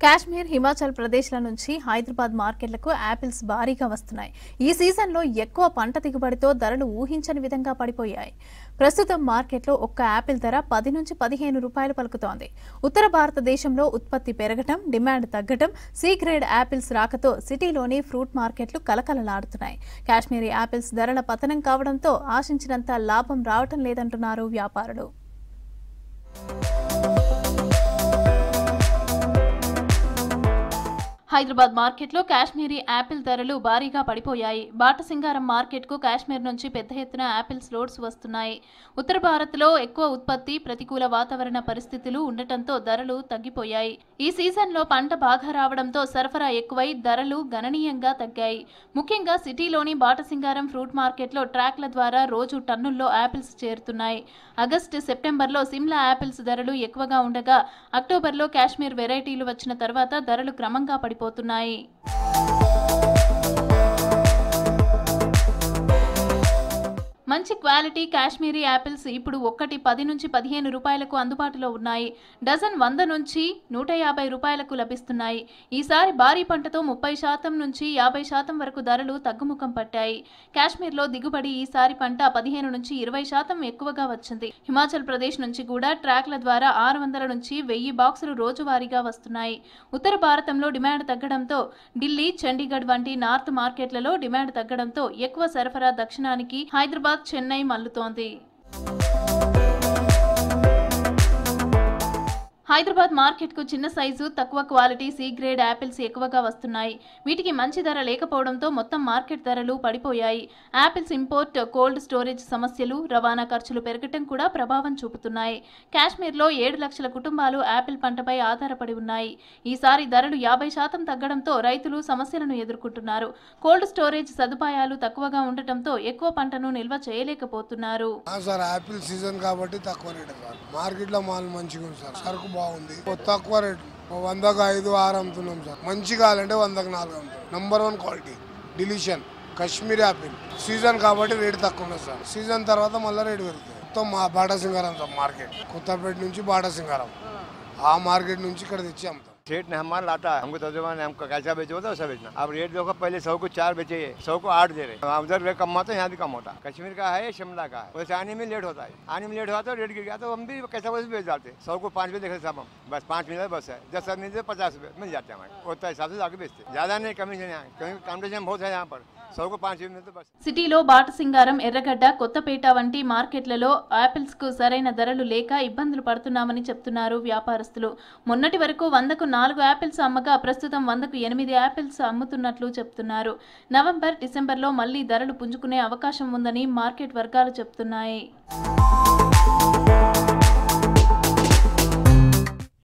కాశ్మీర్, హిమాచల్ ప్రదేశ్ల నుంచి హైదరాబాద్ మార్కెట్లకు యాపిల్స్ భారీగా వస్తున్నాయి. ఈ సీజన్లో ఎక్కువ పంట దిగుబడితో ధరలు ఊహించని విధంగా పడిపోయాయి. ప్రస్తుతం మార్కెట్లో ఒక్క యాపిల్ ధర 10 నుంచి 15 రూపాయలు పలుకుతోంది. ఉత్తర భారతదేశంలో ఉత్పత్తి పెరగటం, డిమాండ్ తగ్గటం, సి గ్రేడ్ యాపిల్స్ రాకతో సిటీలోని ఫ్రూట్ మార్కెట్లు కలకలలాడుతున్నాయి. కాశ్మీరీ యాపిల్స్ ధరల పతనం కావడంతో ఆశించినంత లాభం రావటం లేదంటున్నారు వ్యాపారులు. హైదరాబాద్ మార్కెట్లో కాశ్మీరీ యాపిల్ ధరలు భారీగా పడిపోయాయి. బాటసింగారం మార్కెట్కు కాశ్మీర్ నుంచి పెద్ద ఎత్తున యాపిల్స్ లోడ్స్ వస్తున్నాయి. ఉత్తర భారత్లో ఎక్కువ ఉత్పత్తి, ప్రతికూల వాతావరణ పరిస్థితులు ఉండటంతో ధరలు తగ్గిపోయాయి. ఈ సీజన్లో పంట బాగా రావడంతో సరఫరా ఎక్కువై ధరలు గణనీయంగా తగ్గాయి. ముఖ్యంగా సిటీలోని బాటసింగారం ఫ్రూట్ మార్కెట్లో ట్రాక్ల ద్వారా రోజు టన్నుల్లో యాపిల్స్ చేరుతున్నాయి. ఆగస్టు, సెప్టెంబర్లో సిమ్లా యాపిల్స్ ధరలు ఎక్కువగా ఉండగా అక్టోబర్లో కాశ్మీర్ వెరైటీలు వచ్చిన తర్వాత ధరలు క్రమంగా పడిపోతున్నాయి. మంచి క్వాలిటీ కాశ్మీరీ యాపిల్స్ ఇప్పుడు ఒక్కటి 10 నుంచి 15 రూపాయలకు అందుబాటులో ఉన్నాయి. డజన్ 100 నుంచి 150 రూపాయలకు లభిస్తున్నాయి. ఈసారి భారీ పంటతో 30% నుంచి 50% వరకు ధరలు తగ్గుముఖం పట్టాయి. కాశ్మీర్లో దిగుబడి ఈసారి పంట 15 నుంచి 20% ఎక్కువగా వచ్చింది. హిమాచల్ ప్రదేశ్ నుంచి కూడా ట్రాక్ల ద్వారా 600 నుంచి 1000 బాక్సులు రోజువారీగా వస్తున్నాయి. ఉత్తర భారతంలో డిమాండ్ తగ్గడంతో ఢిల్లీ, చండీగఢ్ వంటి నార్త్ మార్కెట్లలో డిమాండ్ తగ్గడంతో ఎక్కువ సరఫరా దక్షిణానికి హైదరాబాద్, చెన్నై మల్లుతోంది. హైదరాబాద్ మార్కెట్కు చిన్న సైజు, తక్కువ క్వాలిటీ సి గ్రేడ్ యాపిల్స్ ఎక్కువగా వస్తున్నాయి. వీటికి మంచి ధర లేకపోవడంతో మొత్తం మార్కెట్ ధరలు పడిపోయాయి. యాపిల్స్ ఇంపోర్ట్, కోల్డ్ స్టోరేజ్ సమస్యలు, రవాణా ఖర్చులు పెరగటం కూడా ప్రభావం చూపుతున్నాయి. కాశ్మీర్లో 7 లక్షల కుటుంబాలు యాపిల్ పంటపై ఆధారపడి ఉన్నాయి. ఈసారి ధరలు 50% తగ్గడంతో రైతులు సమస్యలను ఎదుర్కొంటున్నారు. కోల్డ్ స్టోరేజ్ సదుపాయాలు తక్కువగా ఉండటంతో ఎక్కువ పంటను నిల్వ చేయలేకపోతున్నారు. బాగుంది, తక్కువ రేటు 100కు 5, 6 అమ్ముతున్నాం సార్. మంచి కావాలంటే 100కు 4 అమ్ముతాం. Number 1 quality deletion Kashmiri Apple. Season కాబట్టి రేటు తక్కువ ఉన్నది సార్. సీజన్ తర్వాత మళ్ళీ రేటు పెరుగుతుంది. మొత్తం మా బాటసింగారం సార్ మార్కెట్, కొత్తపేట నుంచి బాటసింగారం, ఆ మార్కెట్ నుంచి ఇక్కడ తెచ్చి అమ్ముతాం. सेठ ने हमारा लाता हमको तर्जुमा ने हमको कैसा बेचो तो वैसा बेचना। अब रेट देखो, पहले 100 को 4 बेचे, 100 को 8 दे रहे। उधर रेट कम होता है, यहाँ भी कम होता है। कश्मीर का है, शिमला का है, वैसे आने में लेट होता है। आने में लेट हुआ तो रेट गिर गया तो हम भी कैसा वैसे बेच डालते। 100 को 5 रुपये देखे साहब, हम बस 5 मिनट बस है। 10 मिनट 50 रुपये मिल जाते हैं हमारे, उतना हिसाब से आगे बेचते। ज़्यादा नहीं, कमीशन यहाँ, क्योंकि कॉम्पिटिशन बहुत है यहाँ पर। 100 को 5 मिनट बस। సిటీలో బాటసింగారం, ఎర్రగడ్డ, కొత్తపేట వంటి మార్కెట్లలో యాపిల్స్ కు సరైన ధరలు లేక ఇబ్బందులు పడుతున్నామని చెప్తున్నారు వ్యాపారస్తులు. మొన్నటి వరకు 100కు 4 యాపిల్స్ అమ్మగా ప్రస్తుతం 100కు 8 యాపిల్స్ అమ్ముతున్నట్లు చెప్తున్నారు. నవంబర్, డిసెంబర్లో మళ్లీ ధరలు పుంజుకునే అవకాశం ఉందని మార్కెట్ వర్గాలు చెప్తున్నాయి.